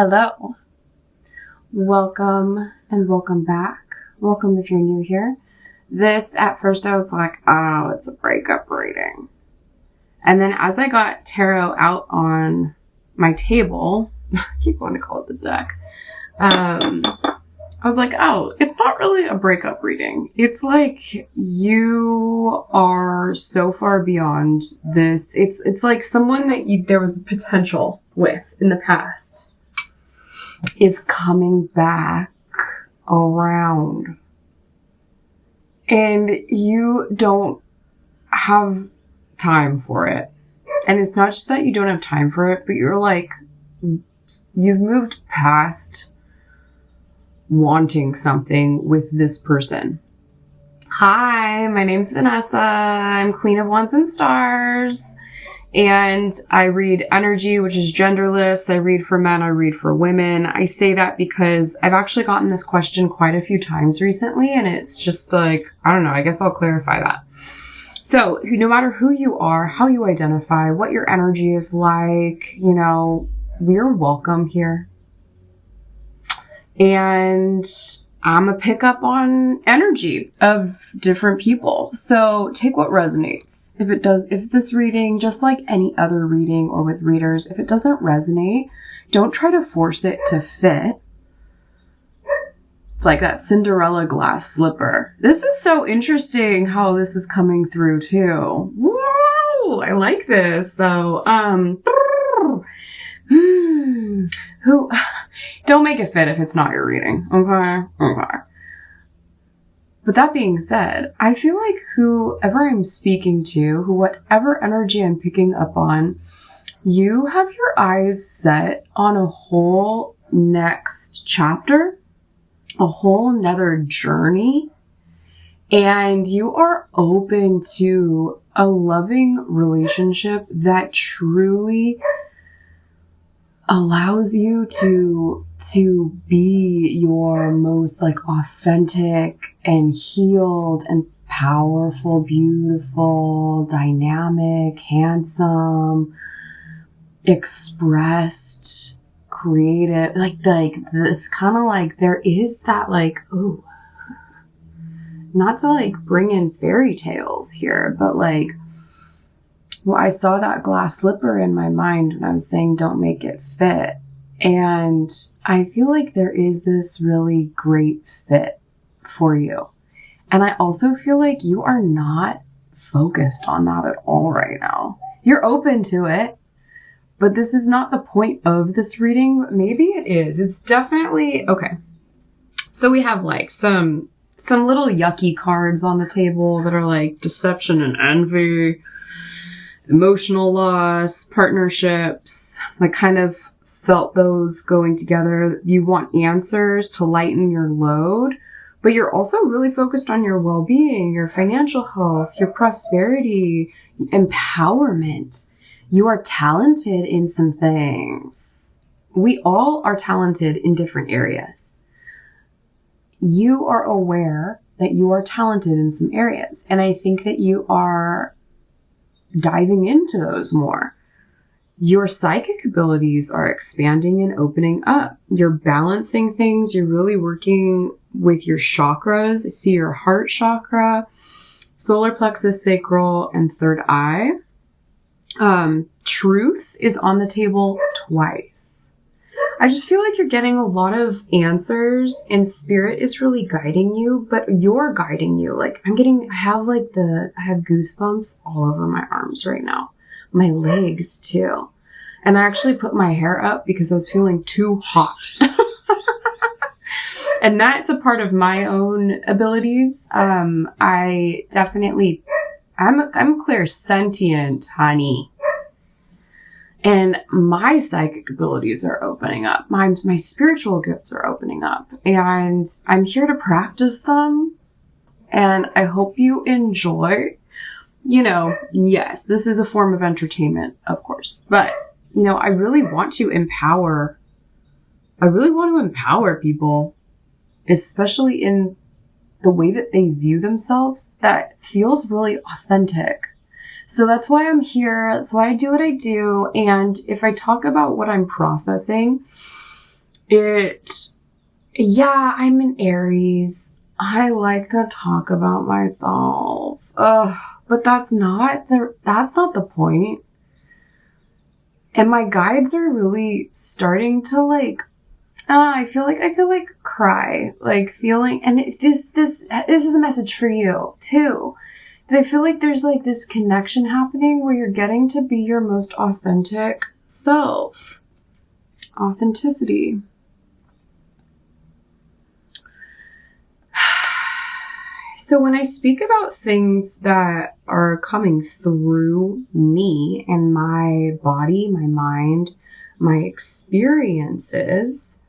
Hello. Welcome and welcome back. Welcome if you're new here. This, at first I was like, oh, it's a breakup reading. And then as I got tarot out on my table, I keep wanting to call it the deck, I was like, oh, it's not really a breakup reading. It's like you are so far beyond this. It's like someone that there was a potential with in the past is coming back around. And you don't have time for it. And it's not just that you don't have time for it, but you're like, you've moved past wanting something with this person. Hi, my name's Vanessa. I'm Queen of Wands and Stars. And I read energy, which is genderless. I read for men. I read for women. I say that because I've actually gotten this question quite a few times recently. And it's just like, I don't know. I guess I'll clarify that. So no matter who you are, how you identify, what your energy is like, we're welcome here. And I'm a pick up on energy of different people. So take what resonates. If this reading, just like any other reading or with readers, if it doesn't resonate, don't try to force it to fit. It's like that Cinderella glass slipper. This is so interesting how this is coming through too. Whoa, I like this though. Don't make it fit if it's not your reading. Okay. But that being said, I feel like whoever I'm speaking to, whatever energy I'm picking up on, you have your eyes set on a whole next chapter, a whole nother journey, and you are open to a loving relationship that truly allows you to be your most like authentic and healed and powerful, beautiful, dynamic, handsome, expressed, creative, like this kind of like, there is that like, ooh, not to like bring in fairy tales here, but like, well, I saw that glass slipper in my mind when I was saying don't make it fit. And I feel like there is this really great fit for you. And I also feel like you are not focused on that at all right now. You're open to it, but this is not the point of this reading. Maybe it is. It's definitely, okay. So we have like some little yucky cards on the table that are like deception and envy, emotional loss, partnerships. I kind of felt those going together. You want answers to lighten your load, but you're also really focused on your well-being, your financial health, your prosperity, empowerment. You are talented in some things. We all are talented in different areas. You are aware that you are talented in some areas, and I think that you are diving into those more. Your psychic abilities are expanding and opening up. You're balancing things. You're really working with your chakras. I see your heart chakra, solar plexus, sacral, and third eye. Truth is on the table twice. I just feel like you're getting a lot of answers and spirit is really guiding you, but you're guiding you. Like I have goosebumps all over my arms right now, my legs too. And I actually put my hair up because I was feeling too hot. And that's a part of my own abilities. I'm clairsentient, honey. And my psychic abilities are opening up. My spiritual gifts are opening up. And I'm here to practice them. And I hope you enjoy. Yes, this is a form of entertainment, of course. But, I really want to empower people, especially in the way that they view themselves that feels really authentic. So that's why I'm here. That's why I do what I do. And if I talk about what I'm processing, Yeah, I'm an Aries. I like to talk about myself. But that's not the point. And my guides are really starting to like, I feel like I could like cry, like feeling, and this is a message for you too. That I feel like there's like this connection happening where you're getting to be your most authentic self. Authenticity. So when I speak about things that are coming through me and my body, my mind, my experiences,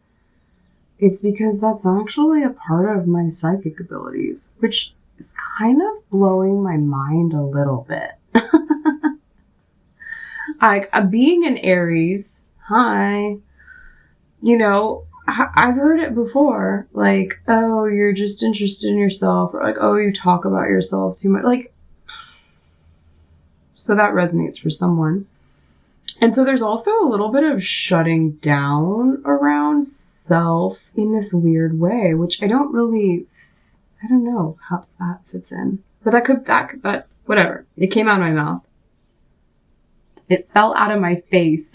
it's because that's actually a part of my psychic abilities, which is kind of blowing my mind a little bit. Like, being an Aries, hi, you know, I've heard it before, like, oh, you're just interested in yourself, or like, oh, you talk about yourself too much, like, so that resonates for someone. And so there's also a little bit of shutting down around self in this weird way, which I don't know how that fits in, but that whatever, it came out of my mouth. It fell out of my face.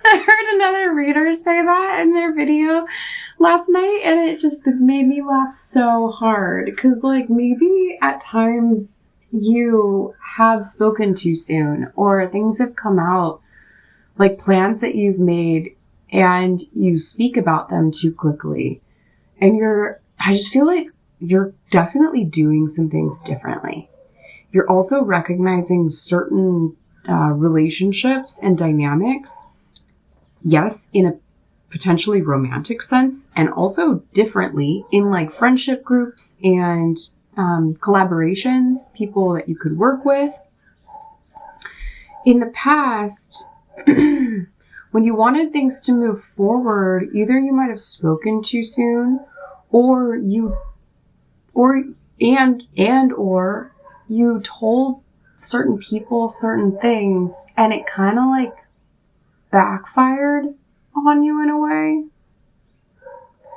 I heard another reader say that in their video last night, and it just made me laugh so hard. Because, like, maybe at times you have spoken too soon, or things have come out, like plans that you've made, and you speak about them too quickly. And I just feel like you're definitely doing some things differently. You're also recognizing certain relationships and dynamics, yes, in a potentially romantic sense, and also differently in like friendship groups and collaborations, people that you could work with. In the past, when you wanted things to move forward, either you might have spoken too soon, or you told certain people certain things, and it kind of like backfired on you in a way.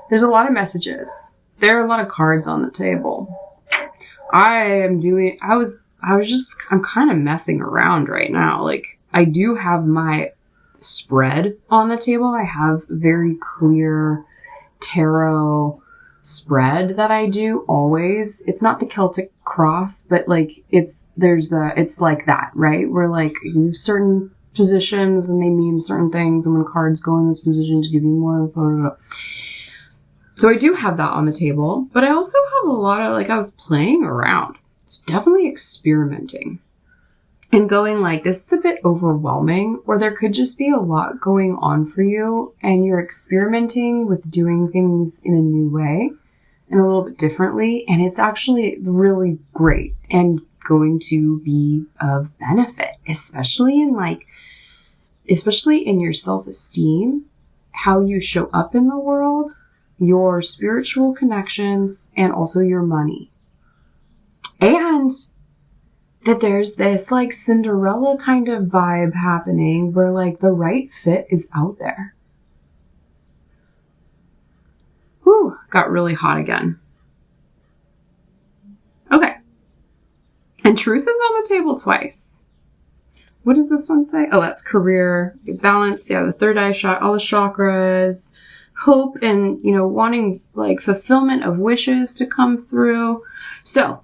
There's a lot of messages. There are a lot of cards on the table. I'm kind of messing around right now. Like, I do have my spread on the table. I have very clear tarot spread that I do always. It's not the Celtic cross, but like it's like that, right? Where like you have certain positions and they mean certain things, and when cards go in those positions give you more info. So I do have that on the table, but I also have a lot of, like, I was playing around. It's definitely experimenting and going like, this is a bit overwhelming, or there could just be a lot going on for you and you're experimenting with doing things in a new way and a little bit differently. And it's actually really great and going to be of benefit, especially in your self-esteem, how you show up in the world, your spiritual connections, and also your money. And that there's this like Cinderella kind of vibe happening where like the right fit is out there. Whew, got really hot again. Okay. And truth is on the table twice. What does this one say? Oh, that's career, balance. Yeah, the third eye shot, all the chakras, hope, and, wanting like fulfillment of wishes to come through. So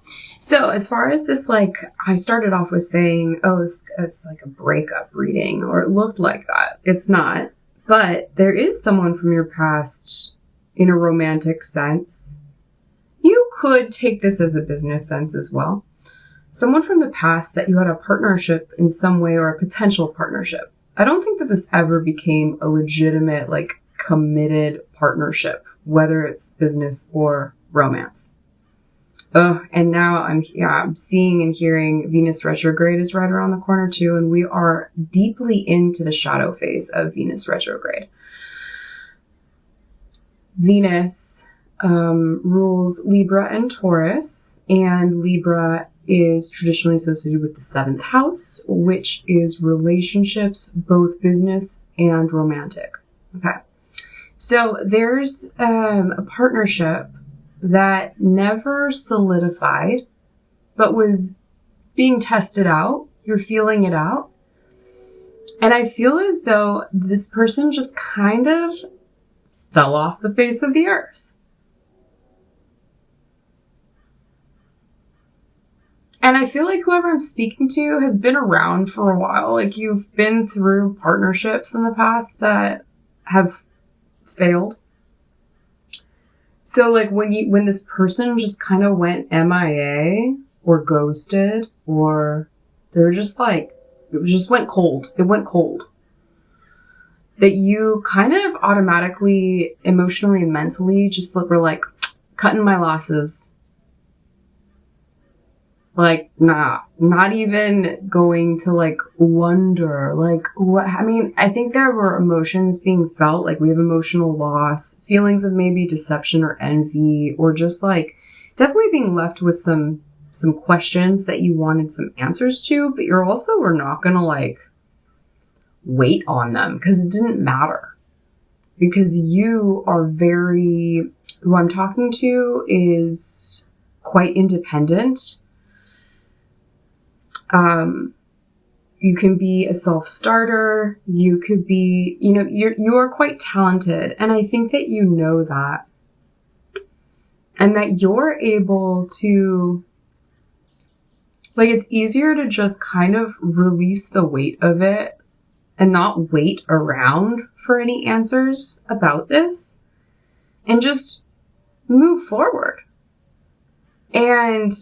as far as this, like, I started off with saying, oh, it's like a breakup reading, or it looked like that. It's not, but there is someone from your past in a romantic sense. You could take this as a business sense as well. Someone from the past that you had a partnership in some way, or a potential partnership. I don't think that this ever became a legitimate, like, committed partnership, whether it's business or romance. And now I'm seeing and hearing Venus retrograde is right around the corner too, and we are deeply into the shadow phase of Venus retrograde. Venus rules Libra and Taurus, and Libra is traditionally associated with the 7th house, which is relationships, both business and romantic. Okay. So there's a partnership that never solidified, but was being tested out. You're feeling it out. And I feel as though this person just kind of fell off the face of the earth. And I feel like whoever I'm speaking to has been around for a while. Like, you've been through partnerships in the past that have failed. So like when this person just kind of went MIA or ghosted, or they're just like, it just went cold. It went cold. That you kind of automatically, emotionally and mentally just were like, cutting my losses. Like, nah, not even going to like wonder, like what, I mean, I think there were emotions being felt, like we have emotional loss, feelings of maybe deception or envy, or just like definitely being left with some questions that you wanted some answers to, but you're also, we're not going to like wait on them because it didn't matter, because you are very, who I'm talking to is quite independent. You can be a self-starter. You could be, you know, you are quite talented. And I think that you know that. And that you're able to, like, it's easier to just kind of release the weight of it and not wait around for any answers about this and just move forward. And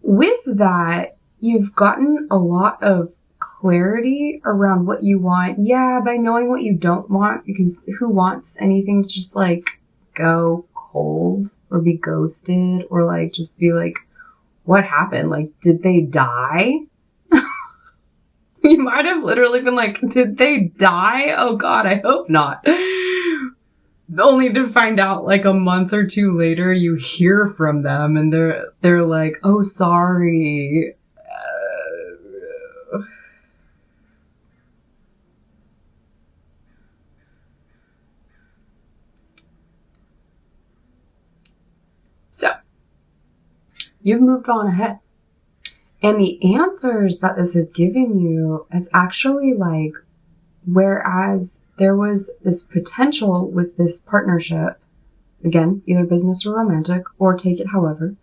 with that, you've gotten a lot of clarity around what you want. Yeah, by knowing what you don't want, because who wants anything to just like go cold or be ghosted or like just be like, what happened? Like, did they die? You might have literally been like, did they die? Oh God, I hope not. Only to find out like a month or two later, you hear from them and they're like, oh, sorry. So, you've moved on ahead. And the answers that this has given you is actually like, whereas there was this potential with this partnership, again, either business or romantic, or take it however.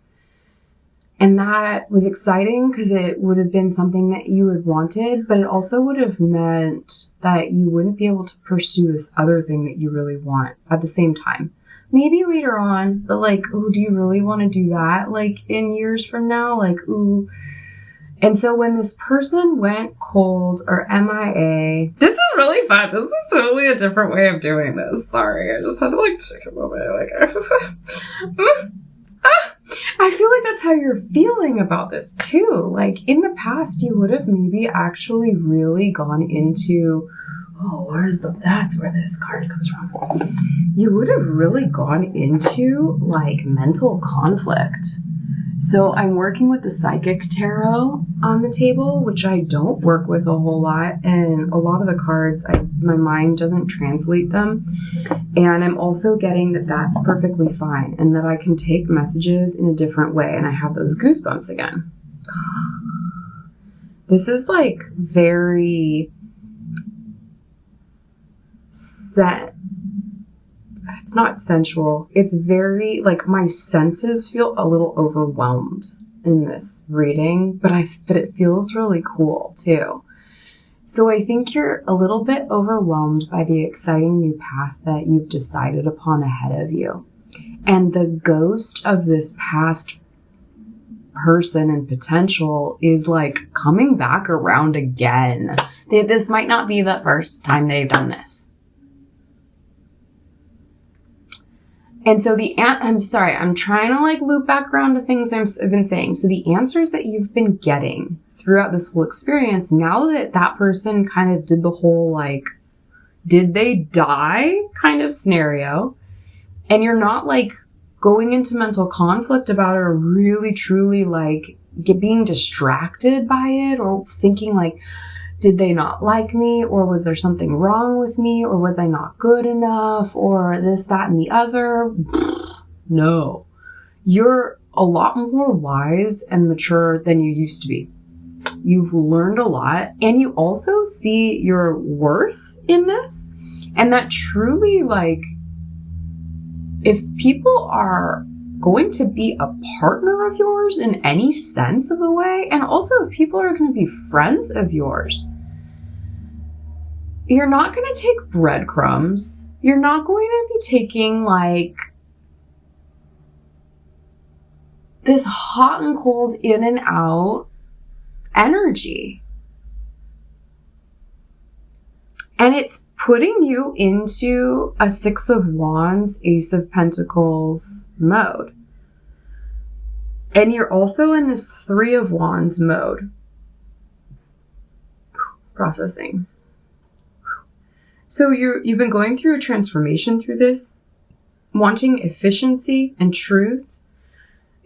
And that was exciting because it would have been something that you had wanted, but it also would have meant that you wouldn't be able to pursue this other thing that you really want at the same time. Maybe later on, but like, oh, do you really want to do that? Like in years from now, like, ooh. And so when this person went cold or MIA, this is really fun. This is totally a different way of doing this. Sorry, I just had to like take a moment. I feel like that's how you're feeling about this too. Like in the past, you would have maybe actually really gone into, oh, that's where this card comes from. You would have really gone into like mental conflict. So I'm working with the Psychic Tarot on the table, which I don't work with a whole lot. And a lot of the cards, my mind doesn't translate them. And I'm also getting that that's perfectly fine and that I can take messages in a different way. And I have those goosebumps again. This is like very set. It's not sensual. It's very, like, my senses feel a little overwhelmed in this reading, but it feels really cool too. So I think you're a little bit overwhelmed by the exciting new path that you've decided upon ahead of you. And the ghost of this past person and potential is like coming back around again. This might not be the first time they've done this. And so I'm sorry, I'm trying to like loop back around to things I've been saying. So the answers that you've been getting throughout this whole experience, now that that person kind of did the whole like, did they die kind of scenario, and you're not like going into mental conflict about it or really truly like being distracted by it or thinking like, did they not like me? Or was there something wrong with me? Or was I not good enough? Or this, that, and the other? No. You're a lot more wise and mature than you used to be. You've learned a lot, and you also see your worth in this. And that truly, like, if people are going to be a partner of yours in any sense of the way, and also if people are going to be friends of yours, you're not going to take breadcrumbs. You're not going to be taking, like, this hot and cold in and out energy. And it's putting you into a Six of Wands, Ace of Pentacles mode. And you're also in this Three of Wands mode. Processing. So you've been going through a transformation through this, wanting efficiency and truth.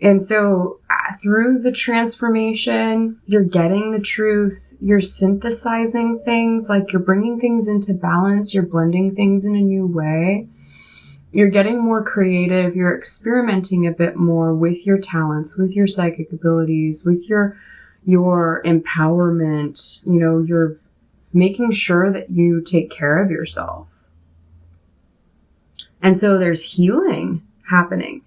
And so through the transformation, you're getting the truth, you're synthesizing things, like you're bringing things into balance, you're blending things in a new way. You're getting more creative, you're experimenting a bit more with your talents, with your psychic abilities, with your empowerment. You know, you're making sure that you take care of yourself. And so there's healing happening.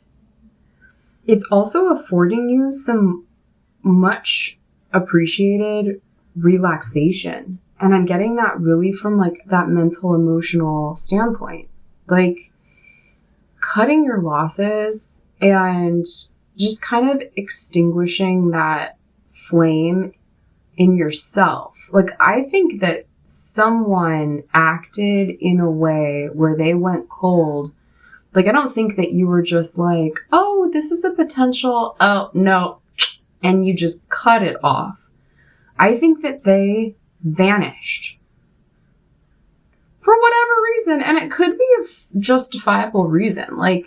It's also affording you some much appreciated relaxation. And I'm getting that really from like that mental, emotional standpoint. Like cutting your losses and just kind of extinguishing that flame in yourself. Like I think that someone acted in a way where they went cold. Like, I don't think that you were just like, oh, this is a potential. Oh, no. And you just cut it off. I think that they vanished for whatever reason. And it could be a justifiable reason. Like,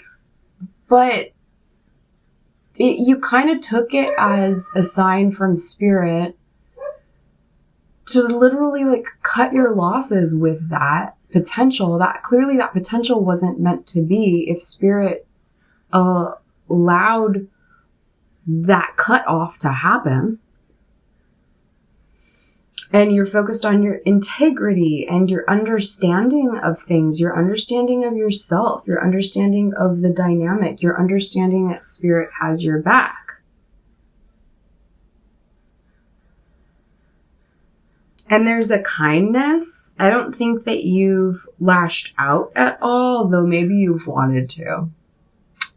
but you kind of took it as a sign from spirit to literally like cut your losses with that potential. That clearly that potential wasn't meant to be if spirit allowed that cut off to happen. And you're focused on your integrity and your understanding of things, your understanding of yourself, your understanding of the dynamic, your understanding that spirit has your back. And there's a kindness. I don't think that you've lashed out at all, though maybe you've wanted to.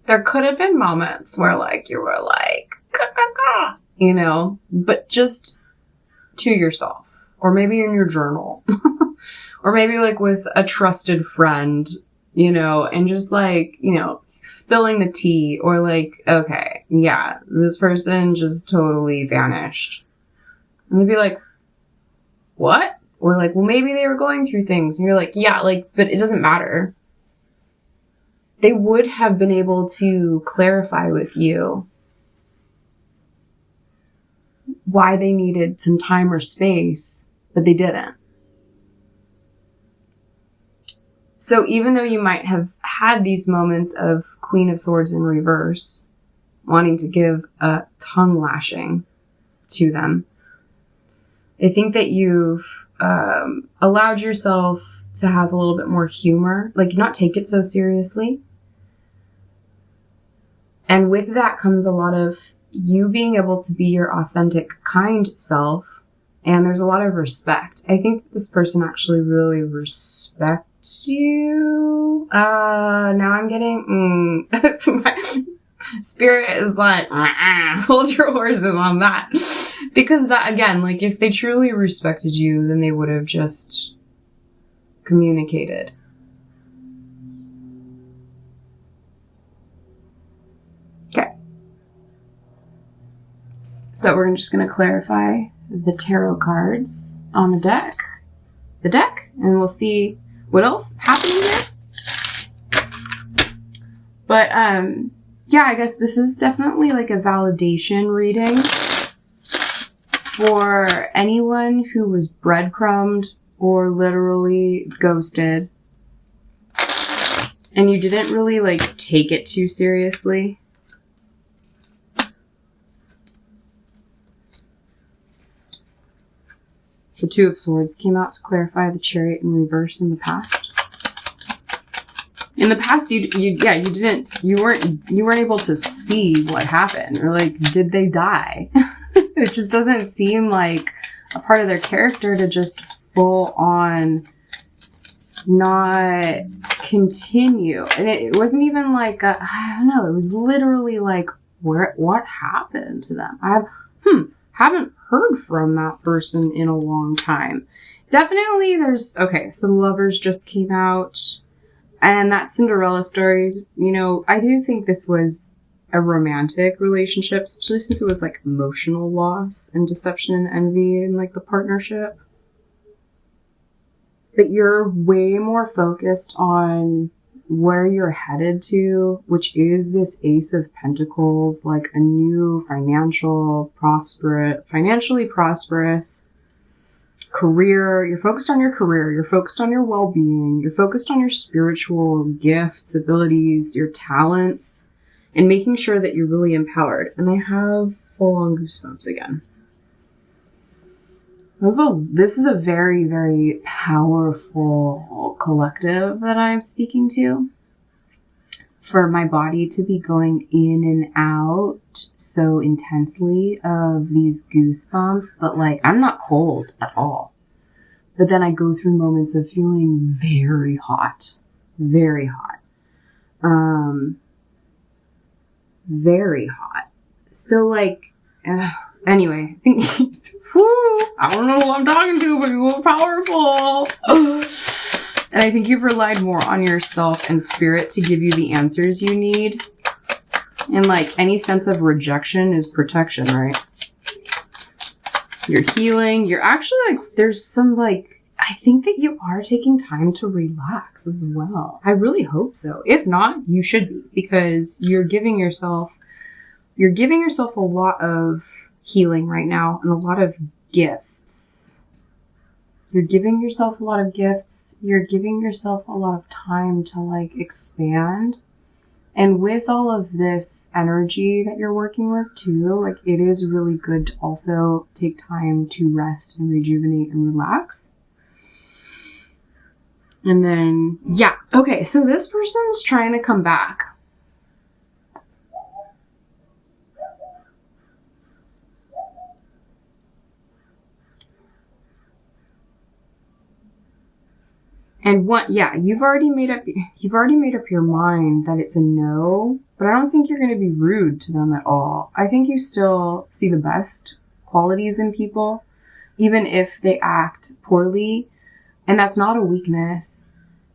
There could have been moments where like you were like, you know, but just to yourself, or maybe in your journal, or maybe like with a trusted friend, you know, and just like, you know, spilling the tea, or like, okay, yeah, this person just totally vanished. And they'd be like, what? Or like, well, maybe they were going through things. And you're like, yeah, like, but it doesn't matter. They would have been able to clarify with you why they needed some time or space, but they didn't. So even though you might have had these moments of Queen of Swords in reverse, wanting to give a tongue lashing to them, I think that you've allowed yourself to have a little bit more humor, like not take it so seriously. And with that comes a lot of you being able to be your authentic, kind self. And there's a lot of respect. I think this person actually really respects you. Now I'm getting, my spirit is like, hold your horses on that. Because that, again, like if they truly respected you, then they would have just communicated. Okay. So we're just going to clarify the tarot cards on the deck. And we'll see what else is happening there. But, yeah, I guess this is definitely like a validation reading For anyone who was breadcrumbed or literally ghosted, and you didn't really like take it too seriously, the Two of Swords came out to clarify the Chariot in reverse in the past. In the past, you weren't able to see what happened, or like, did they die? It just doesn't seem like a part of their character to just full on not continue. And it wasn't even like I don't know. It was literally like, what happened to them? Haven't heard from that person in a long time. Definitely okay, so the Lovers just came out, and that Cinderella story, you know, I do think this was a romantic relationship, especially since it was like emotional loss and deception and envy in like the partnership. But you're way more focused on where you're headed to, which is this Ace of Pentacles, like a new financially prosperous career. You're focused on your career. You're focused on your well-being. You're focused on your spiritual gifts, abilities, your talents, and making sure that you're really empowered. And I have full-on goosebumps again. This is a very, very powerful collective that I'm speaking to. For my body to be going in and out so intensely of these goosebumps, but like, I'm not cold at all. But then I go through moments of feeling very hot. Very hot. Very hot. So like, anyway, I think, I don't know who I'm talking to, but you're powerful. And I think you've relied more on yourself and spirit to give you the answers you need. And like, any sense of rejection is protection, right? You're healing. You're actually like, there's some like, I think that you are taking time to relax as well. I really hope so. If not, you should be, because you're giving yourself a lot of healing right now and a lot of gifts. You're giving yourself a lot of gifts. You're giving yourself a lot of time to like expand. And with all of this energy that you're working with too, like it is really good to also take time to rest and rejuvenate and relax. And then, yeah. Okay, so this person's trying to come back. And you've already made up your mind that it's a no, but I don't think you're going to be rude to them at all. I think you still see the best qualities in people, even if they act poorly. And that's not a weakness.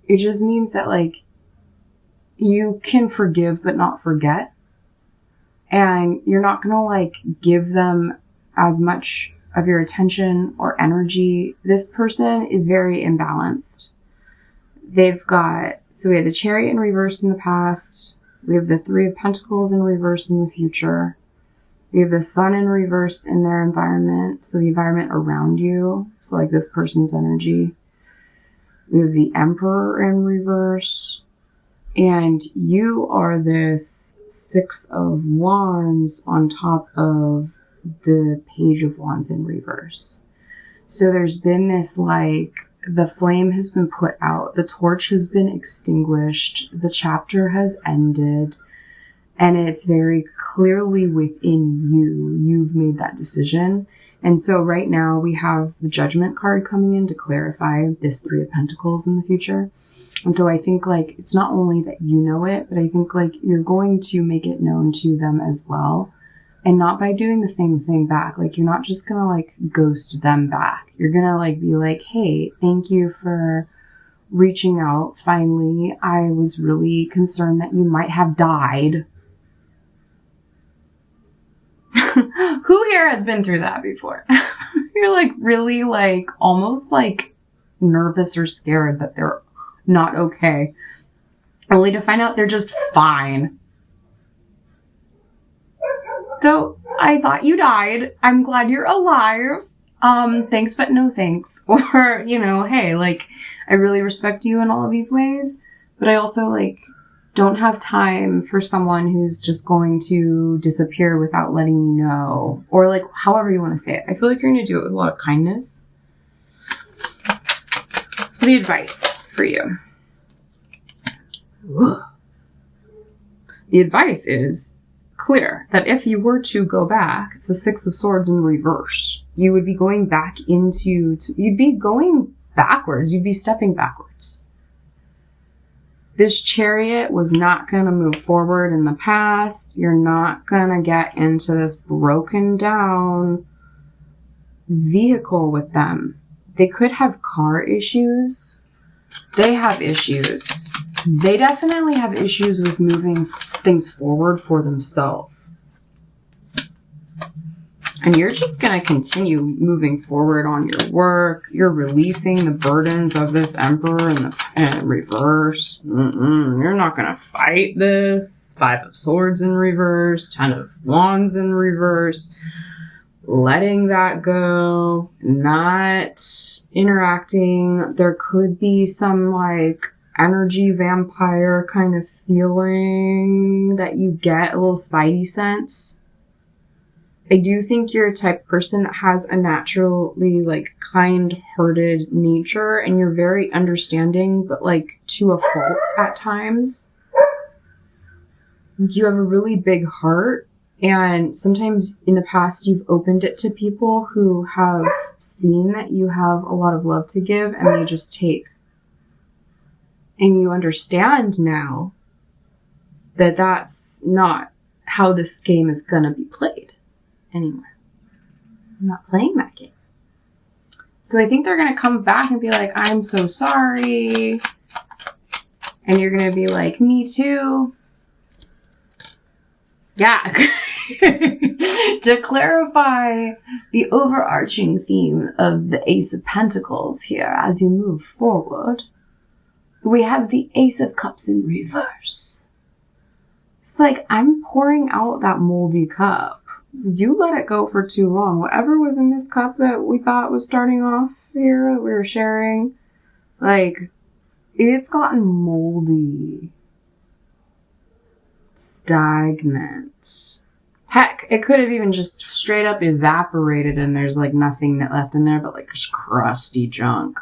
It just means that like, you can forgive, but not forget. And you're not going to like give them as much of your attention or energy. This person is very imbalanced. So we have the Chariot in reverse in the past. We have the Three of Pentacles in reverse in the future. We have the Sun in reverse in their environment. So the environment around you. So like this person's energy. We have the Emperor in reverse. And you are this Six of Wands on top of the Page of Wands in reverse. So there's been this like, the flame has been put out, the torch has been extinguished, the chapter has ended, and it's very clearly within you. You've made that decision. And so right now we have the Judgment card coming in to clarify this Three of Pentacles in the future. And so I think like, it's not only that you know it, but I think like you're going to make it known to them as well. And not by doing the same thing back. Like, you're not just gonna, like, ghost them back. You're gonna, like, be like, hey, thank you for reaching out. Finally, I was really concerned that you might have died. Who here has been through that before? You're, like, really, like, almost, like, nervous or scared that they're not okay. Only to find out they're just fine. So, I thought you died. I'm glad you're alive. Thanks, but no thanks. Or, you know, hey, like, I really respect you in all of these ways, but I also, like, don't have time for someone who's just going to disappear without letting me know. Or, like, however you want to say it. I feel like you're going to do it with a lot of kindness. So the advice for you. The advice is clear that if you were to go back, it's the Six of Swords in reverse. You would be going back you'd be going backwards. You'd be stepping backwards. This Chariot was not going to move forward in the past. You're not going to get into this broken down vehicle with them. They could have car issues. They have issues. They definitely have issues with moving things forward for themselves. And you're just going to continue moving forward on your work. You're releasing the burdens of this Emperor in reverse. You're not going to fight this. Five of Swords in reverse. 10 of Wands in reverse. Letting that go. Not interacting. There could be some, like, energy vampire kind of feeling that you get, a little spidey sense. I do think you're a type of person that has a naturally, like, kind-hearted nature, and you're very understanding, but, like, to a fault at times. You have a really big heart, and sometimes in the past you've opened it to people who have seen that you have a lot of love to give, and they just take. And you understand now that that's not how this game is going to be played anymore. I'm not playing that game. So I think they're going to come back and be like, I'm so sorry. And you're going to be like, me too. Yeah. To clarify the overarching theme of the Ace of Pentacles here as you move forward, we have the Ace of Cups in reverse. It's like, I'm pouring out that moldy cup. You let it go for too long. Whatever was in this cup that we thought was starting off here, that we were sharing, like, it's gotten moldy. Stagnant. Heck, it could have even just straight up evaporated and there's, like, nothing left in there but, like, just crusty junk.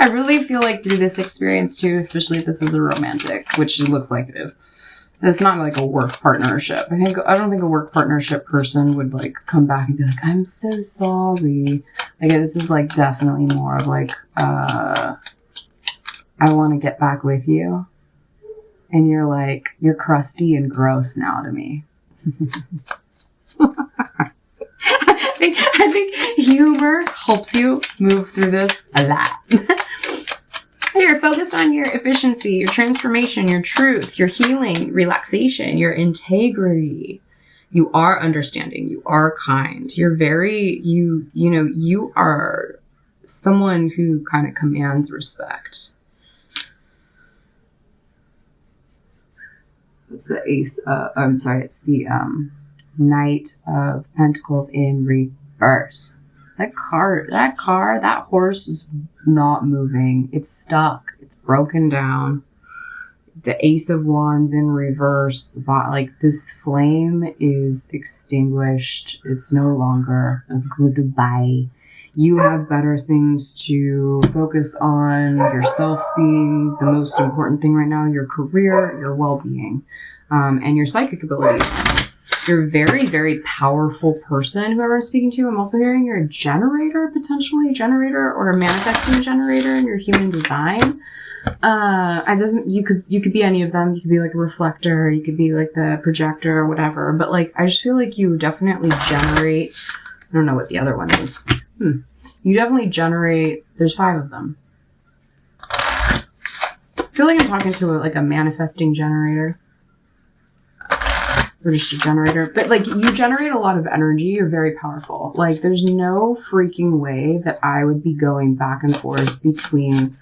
I really feel like through this experience too, especially if this is a romantic, which it looks like it is. It's not like a work partnership. I don't think a work partnership person would, like, come back and be like, I'm so sorry. Like, this is, like, definitely more of like, I want to get back with you. And you're like, you're crusty and gross now to me. I think humor helps you move through this a lot. You're focused on your efficiency, your transformation, your truth, your healing, relaxation, your integrity. You are understanding. You are kind. You're very, you know, you are someone who kind of commands respect. It's the it's the Knight of Pentacles in reverse. That horse is not moving. It's stuck. It's broken down. The Ace of Wands in reverse. This flame is extinguished. It's no longer a goodbye. You have better things to focus on. Yourself being the most important thing right now. Your career, your well-being, and your psychic abilities. You're a very, very powerful person, whoever I'm speaking to. I'm also hearing you're a generator, potentially a generator or a manifesting generator in your human design. You could be any of them. You could be like a reflector. You could be like the projector or whatever. But, like, I just feel like you definitely generate. I don't know what the other one is. You definitely generate. There's 5 of them. I feel like I'm talking to a manifesting generator. Or just a generator. But, like, you generate a lot of energy. You're very powerful. Like, there's no freaking way that I would be going back and forth between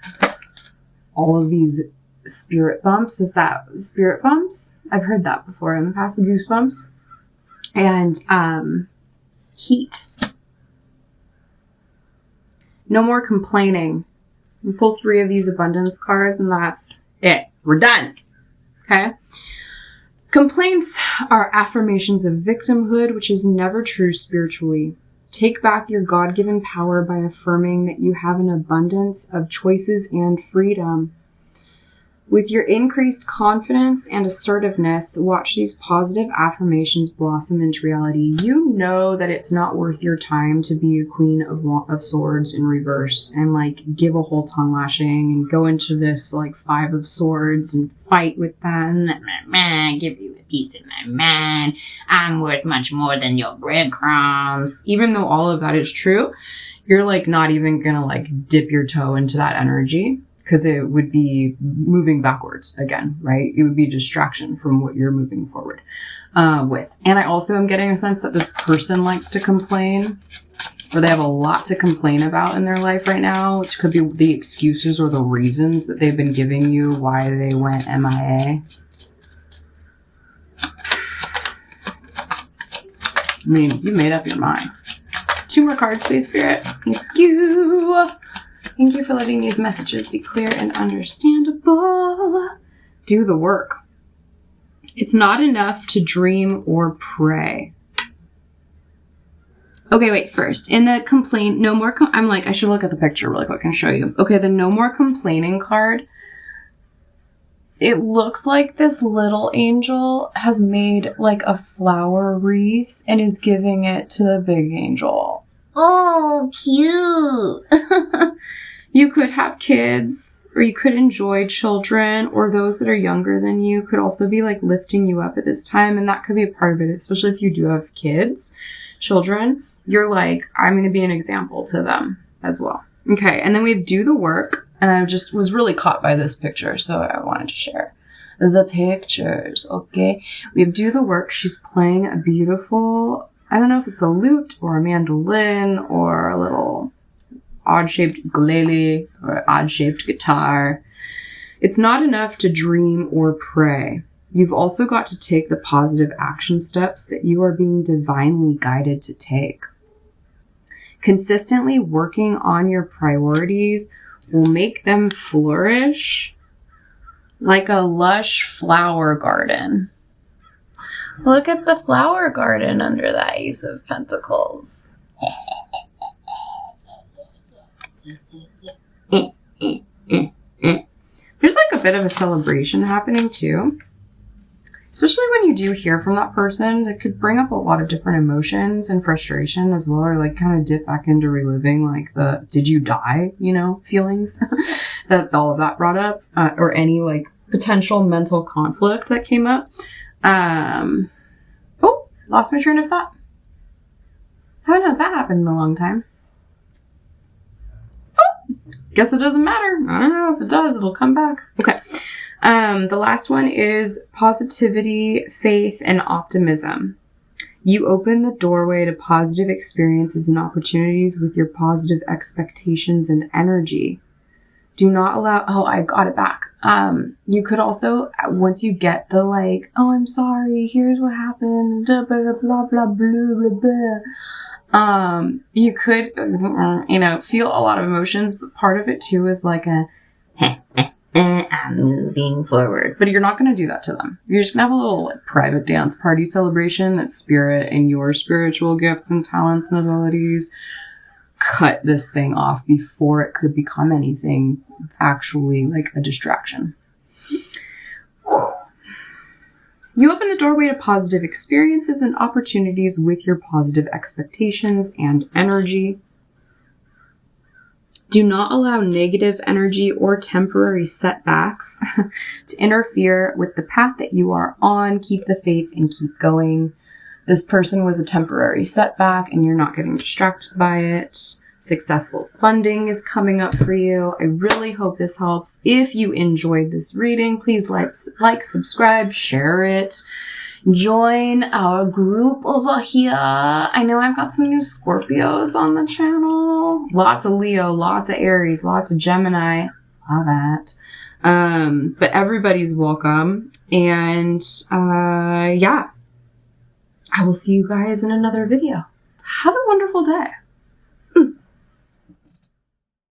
all of these spirit bumps. Is that spirit bumps? I've heard that before in the past. Goosebumps. And heat. No more complaining. We pull 3 of these abundance cards and that's it. We're done. Okay? Complaints are affirmations of victimhood, which is never true spiritually. Take back your God-given power by affirming that you have an abundance of choices and freedom. With your increased confidence and assertiveness, watch these positive affirmations blossom into reality. You know that it's not worth your time to be a queen of swords in reverse and like give a whole tongue lashing and go into this like 5 of swords and fight with them. Give you a piece of my mind. I'm worth much more than your breadcrumbs. Even though all of that is true, you're like not even gonna like dip your toe into that energy. Because it would be moving backwards again, right? It would be a distraction from what you're moving forward with. And I also am getting a sense that this person likes to complain, or they have a lot to complain about in their life right now, which could be the excuses or the reasons that they've been giving you why they went MIA. I mean, you made up your mind. 2 more cards, please, Spirit. Thank you. Thank you for letting these messages be clear and understandable. Do the work. It's not enough to dream or pray. Okay, wait, first. In the complaint, no more... I'm like, I should look at the picture really quick and show you. Okay, the no more complaining card. It looks like this little angel has made like a flower wreath and is giving it to the big angel. Oh, cute. You could have kids, or you could enjoy children, or those that are younger than you could also be like lifting you up at this time. And that could be a part of it, especially if you do have kids, children. You're like, I'm going to be an example to them as well. Okay. And then we do the work. And I just was really caught by this picture. So I wanted to share the pictures. Okay. We do the work. She's playing a beautiful, I don't know if it's a lute or a mandolin or a little odd-shaped ukulele or odd-shaped guitar. It's not enough to dream or pray. You've also got to take the positive action steps that you are being divinely guided to take. Consistently working on your priorities will make them flourish like a lush flower garden. Look at the flower garden under the Ace of Pentacles. There's like a bit of a celebration happening too. Especially when you do hear from that person, it could bring up a lot of different emotions and frustration as well, or like kind of dip back into reliving like the did you die, feelings that all of that brought up, or any like potential mental conflict that came up. Oh, lost my train of thought. Haven't had that happen in a long time. Guess it doesn't matter. I don't know. If it does, it'll come back. Okay. The last one is positivity, faith, and optimism. You open the doorway to positive experiences and opportunities with your positive expectations and energy. Do not allow... Oh, I got it back. You could also, once you get the like, oh, I'm sorry, here's what happened, blah, blah, blah, blah, blah, blah, blah. You could, feel a lot of emotions, but part of it too is like a, I'm moving forward. But you're not going to do that to them. You're just going to have a little like, private dance party celebration that spirit and your spiritual gifts and talents and abilities cut this thing off before it could become anything actually like a distraction. You open the doorway to positive experiences and opportunities with your positive expectations and energy. Do not allow negative energy or temporary setbacks to interfere with the path that you are on. Keep the faith and keep going. This person was a temporary setback and you're not getting distracted by it. Successful funding is coming up for you. I really hope this helps. If you enjoyed this reading, please like, subscribe, share it. Join our group over here. I know I've got some new Scorpios on the channel. Lots of Leo, lots of Aries, lots of Gemini. Love that. But everybody's welcome. And, yeah, I will see you guys in another video. Have a wonderful day.